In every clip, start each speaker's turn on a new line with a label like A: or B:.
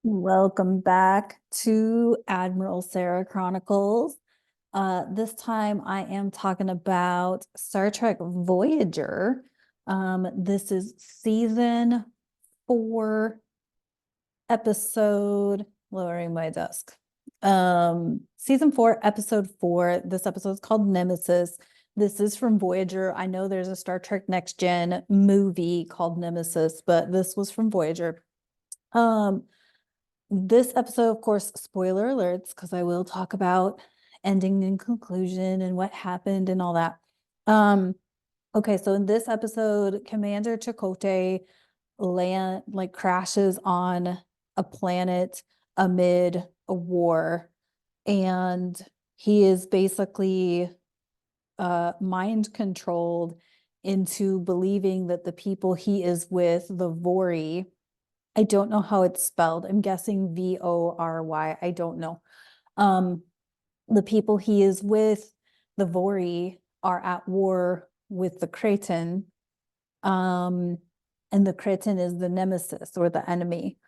A: Welcome back to Admiral Sara Chronicles. This time I am talking about Star Trek Voyager. This is season 4, episode, lowering my desk. Season 4, episode 4. This episode is called Nemesis. This is from Voyager. I know there's a Star Trek Next Gen movie called Nemesis, but this was from Voyager. This episode, of course, spoiler alerts, because I will talk about ending and conclusion and what happened and all that. Okay, so in this episode, Commander Chakotay crashes on a planet amid a war, and he is basically mind controlled into believing that the people he is with, the Vori, I don't know how it's spelled. I'm guessing Vory. I don't know. The people he is with, the Vori, are at war with the Cretan. And the Cretan is the nemesis or the enemy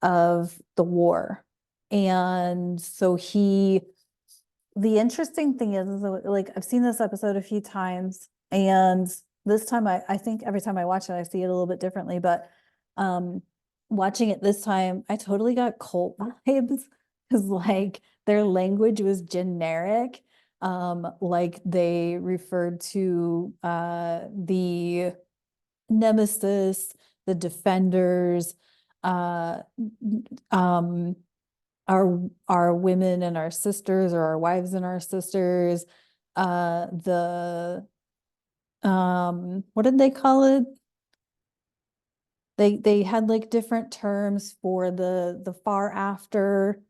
A: of the war. And so the interesting thing is like, I've seen this episode a few times, and this time I think every time I watch it, I see it a little bit differently, but watching it this time, I totally got cult vibes because like their language was generic. Like they referred to the Nemesis, the Defenders, uh um our women and our sisters, or our wives and our sisters, the what did they call it? They had like different terms for the far after,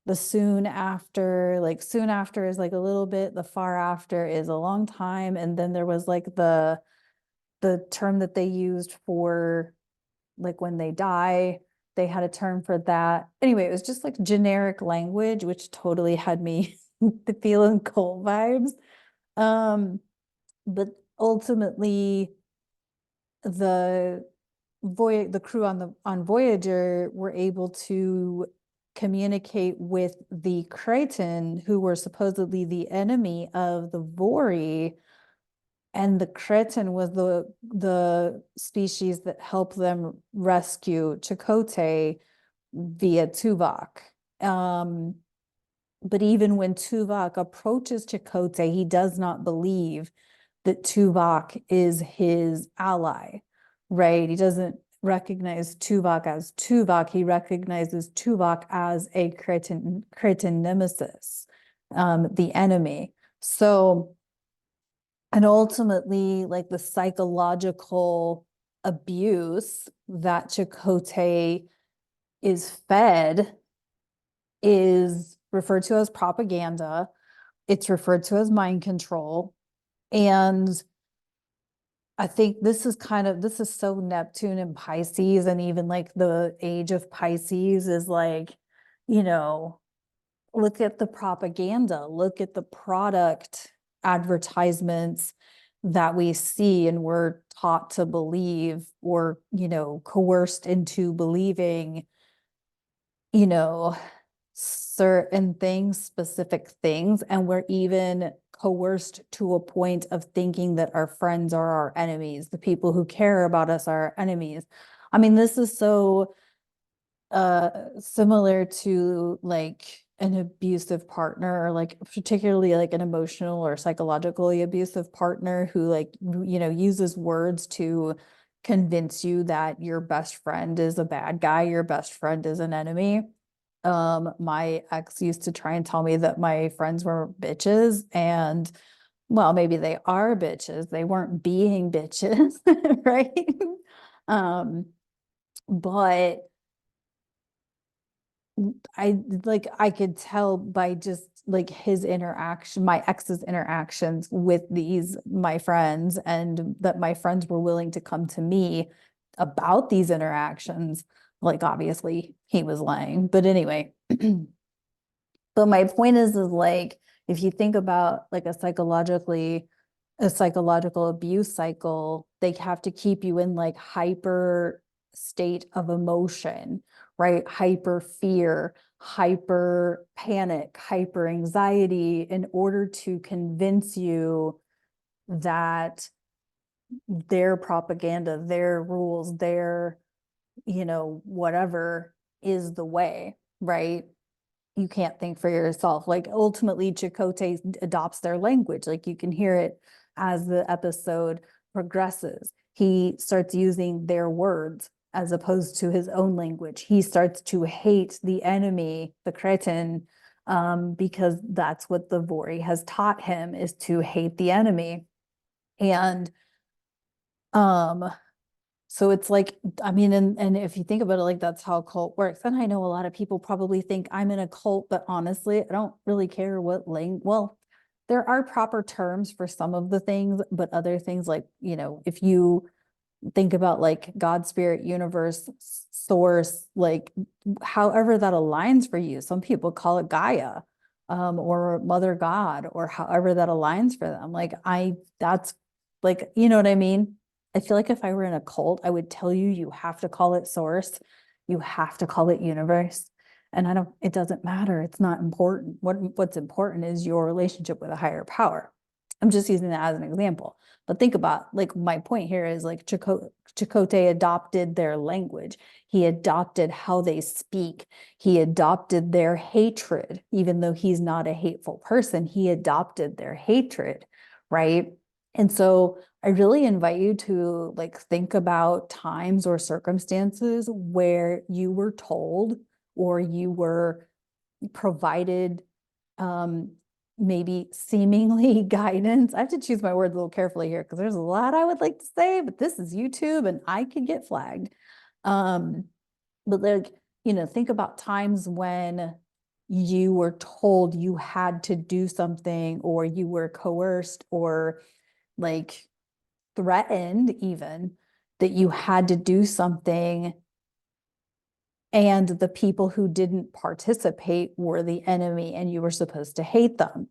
A: the soon after. Like soon after is like a little bit, the far after is a long time, and then there was like the term that they used for like when they die. They had a term for that. Anyway, it was just like generic language, which totally had me feeling cult vibes. But ultimately, the the crew on Voyager were able to communicate with the Cretan, who were supposedly the enemy of the Vori, and the Cretan was the species that helped them rescue Chakotay via Tuvok. But even when Tuvok approaches Chakotay, he does not believe that Tuvok is his ally, right? He doesn't recognize Tuvok as Tuvok. He recognizes Tuvok as a Cretan nemesis, the enemy. So, and ultimately, like the psychological abuse that Chakotay is fed is referred to as propaganda. It's referred to as mind control. And I think this is so Neptune and Pisces, and even like the age of Pisces is like, you know, look at the propaganda, look at the product advertisements that we see and we're taught to believe, or, coerced into believing, you know, certain things, specific things, and we're even coerced to a point of thinking that our friends are our enemies, the people who care about us are our enemies. I mean, this is so similar to like an abusive partner, or like particularly like an emotional or psychologically abusive partner who like uses words to convince you that your best friend is a bad guy, your best friend is an enemy. My ex used to try and tell me that my friends were bitches, and well, maybe they are bitches. They weren't being bitches, right? Um, but I could tell by just like his interaction, my ex's interactions with my friends, and that my friends were willing to come to me about these interactions. Like obviously he was lying, but anyway. But my point is like, if you think about like a psychological abuse cycle, they have to keep you in like hyper state of emotion, right? Hyper fear, hyper panic, hyper anxiety, in order to convince you that their propaganda, their rules, their, whatever is the way, right? You can't think for yourself. Like ultimately, Chakotay adopts their language. Like you can hear it as the episode progresses. He starts using their words as opposed to his own language. He starts to hate the enemy, the Cretan, because that's what the Vori has taught him, is to hate the enemy. And um, so it's like, I mean, and if you think about it, like that's how a cult works. And I know a lot of people probably think I'm in a cult, but honestly, I don't really care what language. Well, there are proper terms for some of the things, but other things like, if you think about like God, spirit, universe, source, like however that aligns for you. Some people call it Gaia, or Mother God, or however that aligns for them. Like that's like, you know what I mean? I feel like if I were in a cult, I would tell you, you have to call it source, you have to call it universe. And it doesn't matter. It's not important. What's important is your relationship with a higher power. I'm just using that as an example. But think about, like, my point here is like Chakotay adopted their language. He adopted how they speak. He adopted their hatred, even though he's not a hateful person. He adopted their hatred, right? And so I really invite you to like think about times or circumstances where you were told or you were provided maybe seemingly guidance. I have to choose my words a little carefully here because there's a lot I would like to say, but this is YouTube and I could get flagged. But like, think about times when you were told you had to do something, or you were coerced, or like threatened even, that you had to do something, and the people who didn't participate were the enemy and you were supposed to hate them,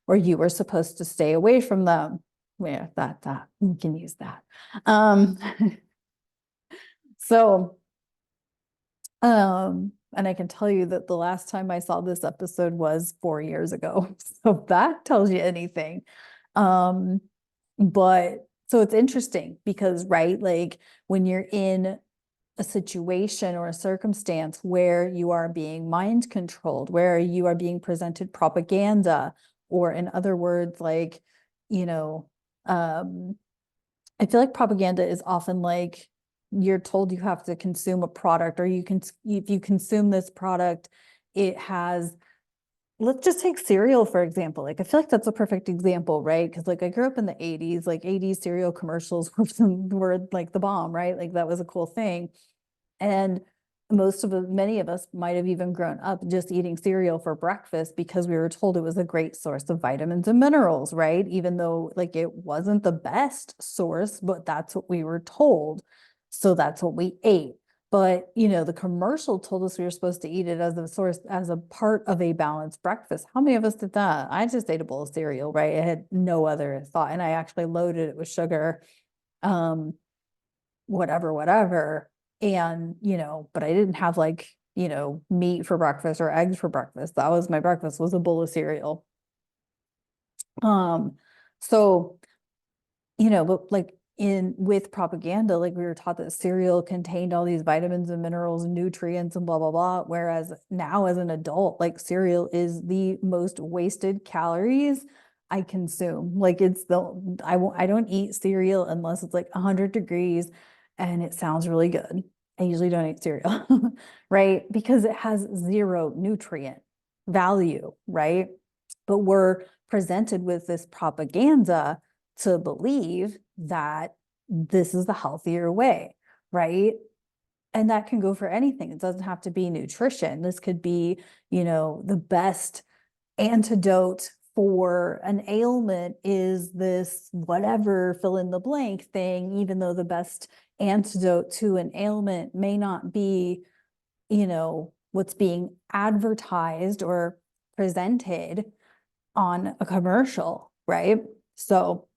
A: or you were supposed to stay away from them. Yeah, that we can use that. Um, so and I can tell you that the last time I saw this episode was 4 years ago. So if that tells you anything. But so it's interesting because, right, like when you're in a situation or a circumstance where you are being mind controlled, where you are being presented propaganda, or in other words, like, you know, I feel like propaganda is often like you're told you have to consume a product, or if you consume this product, it has, let's just take cereal, for example. Like, I feel like that's a perfect example, right? Because like I grew up in the 80s, like 80s cereal commercials were like the bomb, right? Like that was a cool thing. And many of us might have even grown up just eating cereal for breakfast because we were told it was a great source of vitamins and minerals, right? Even though like it wasn't the best source, but that's what we were told. So that's what we ate. But, the commercial told us we were supposed to eat it as a source, as a part of a balanced breakfast. How many of us did that? I just ate a bowl of cereal, right? I had no other thought. And I actually loaded it with sugar, whatever. And, but I didn't have like, meat for breakfast or eggs for breakfast. That was my breakfast, was a bowl of cereal. So, but like with propaganda, like we were taught that cereal contained all these vitamins and minerals and nutrients and blah, blah, blah. Whereas now as an adult, like cereal is the most wasted calories I consume. Like I don't eat cereal unless it's like 100 degrees and it sounds really good. I usually don't eat cereal, right? Because it has zero nutrient value, right? But we're presented with this propaganda to believe that this is the healthier way, right? And that can go for anything. It doesn't have to be nutrition. This could be, the best antidote for an ailment is this whatever fill in the blank thing, even though the best antidote to an ailment may not be, what's being advertised or presented on a commercial, right? So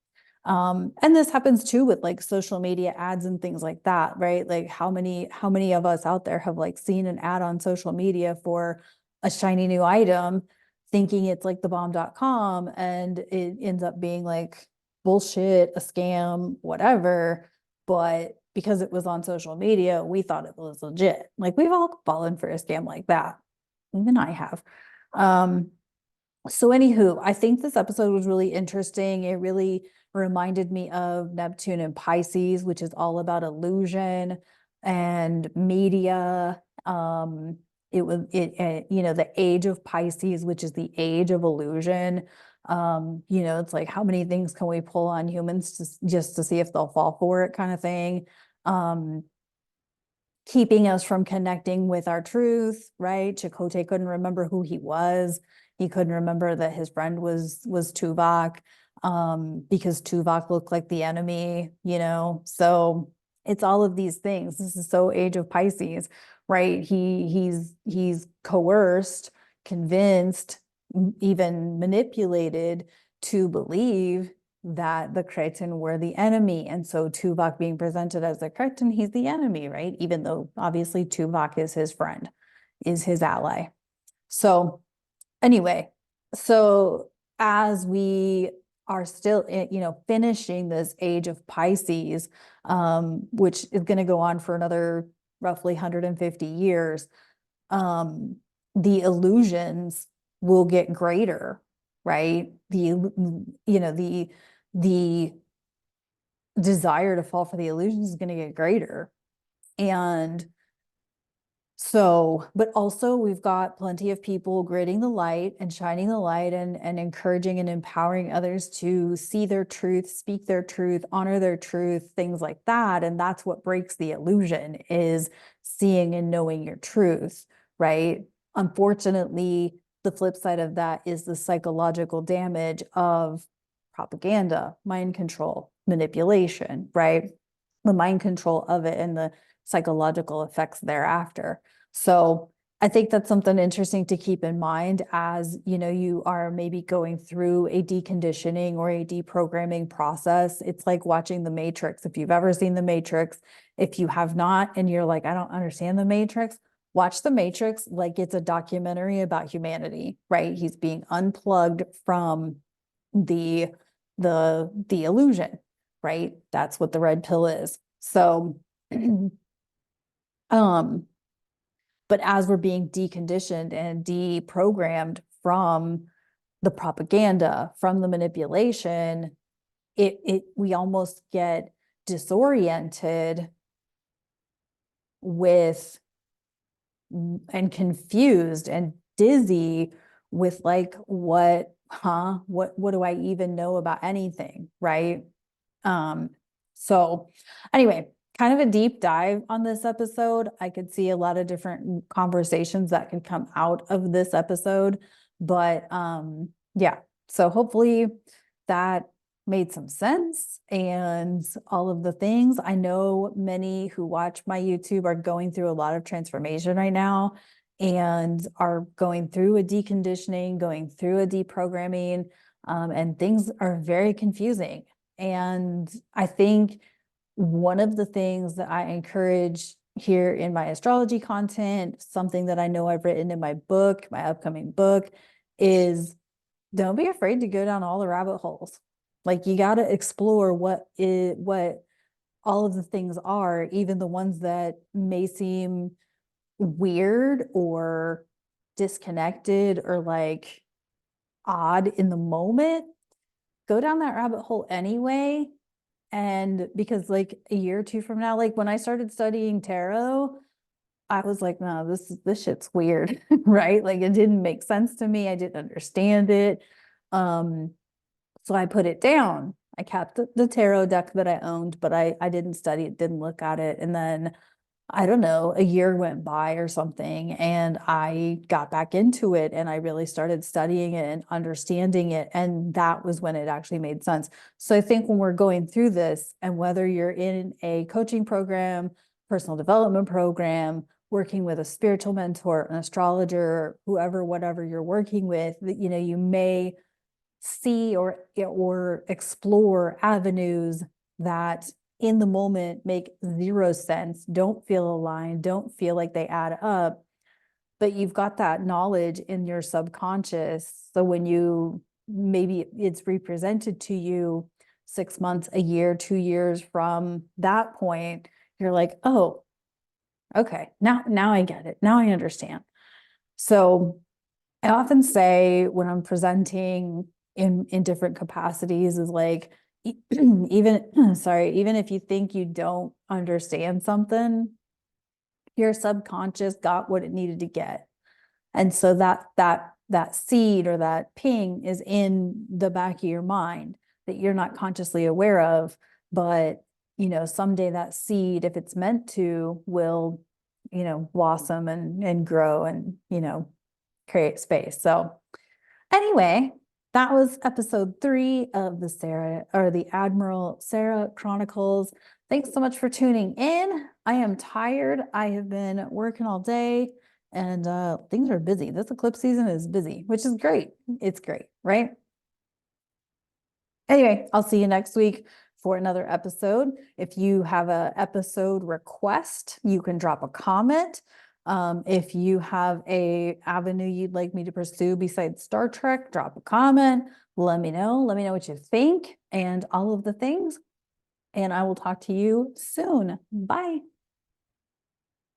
A: And this happens too with like social media ads and things like that, right? Like how many of us out there have like seen an ad on social media for a shiny new item, thinking it's like the bomb.com, and it ends up being like bullshit, a scam, whatever. But because it was on social media, we thought it was legit. Like we've all fallen for a scam like that. Even I have. Um, so anywho, I think this episode was really interesting. It really reminded me of Neptune and Pisces, which is all about illusion and media. It was the age of Pisces, which is the age of illusion. It's like how many things can we pull on humans just to see if they'll fall for it, kind of thing. Um, Keeping us from connecting with our truth, right? Chakotay couldn't remember who he was. He couldn't remember that his friend was Tuvok, because Tuvok looked like the enemy, So it's all of these things. This is so age of Pisces, right? He's coerced, convinced, even manipulated to believe that the Cretan were the enemy. And so Tuvok being presented as the Cretan, he's the enemy, right? Even though obviously Tuvok is his friend, is his ally. So anyway, so as we are still, finishing this age of Pisces, which is going to go on for another roughly 150 years, the illusions will get greater, right? The desire to fall for the illusions is going to get greater. And so, but also we've got plenty of people gritting the light and shining the light and encouraging and empowering others to see their truth, speak their truth, honor their truth, things like that. And that's what breaks the illusion, is seeing and knowing your truth, right? Unfortunately, the flip side of that is the psychological damage of propaganda, mind control, manipulation, right? The mind control of it and the psychological effects thereafter. So I think that's something interesting to keep in mind as, you are maybe going through a deconditioning or a deprogramming process. It's like watching The Matrix. If you've ever seen The Matrix, if you have not, and you're like, I don't understand The Matrix, watch The Matrix like it's a documentary about humanity, right? He's being unplugged from the illusion, right? That's what the red pill is. So, um, but as we're being deconditioned and deprogrammed from the propaganda, from the manipulation, we almost get disoriented with and confused and dizzy with like, what do I even know about anything, right? So anyway, kind of a deep dive on this episode. I could see a lot of different conversations that could come out of this episode, but yeah, so hopefully that made some sense and all of the things. I know many who watch my YouTube are going through a lot of transformation right now and are going through a deconditioning, going through a deprogramming, and things are very confusing. And I think one of the things that I encourage here in my astrology content, something that I know I've written in my book, my upcoming book, is don't be afraid to go down all the rabbit holes. Like you got to explore what all of the things are, even the ones that may seem weird or disconnected or like odd in the moment. Go down that rabbit hole anyway. And because like a year or two from now, like when I started studying tarot, I was like, no, this shit's weird, right? Like it didn't make sense to me. I didn't understand it. So I put it down. I kept the tarot deck that I owned, but I didn't study it, didn't look at it. And then I don't know, a year went by or something, and I got back into it and I really started studying it and understanding it. And that was when it actually made sense. So I think when we're going through this, and whether you're in a coaching program, personal development program, working with a spiritual mentor, an astrologer, whoever, whatever you're working with, you may see or explore avenues that in the moment make zero sense, don't feel aligned, don't feel like they add up, but you've got that knowledge in your subconscious. So when you maybe it's represented to you 6 months, a year, 2 years from that point, you're like, oh, okay, now I get it. Now I understand. So I often say when I'm presenting in different capacities is like, even sorry, even if you think you don't understand something, your subconscious got what it needed to get. And so that seed or that ping is in the back of your mind that you're not consciously aware of, but someday that seed, if it's meant to, will blossom and grow and create space. So anyway, that was episode 3 of the Admiral Sara Chronicles. Thanks so much for tuning in. I am tired. I have been working all day and things are busy. This eclipse season is busy, which is great. It's great, right? Anyway, I'll see you next week for another episode. If you have an episode request, you can drop a comment. If you have a avenue you'd like me to pursue besides Star Trek, drop a comment. Let me know. Let me know what you think and all of the things. And I will talk to you soon. Bye.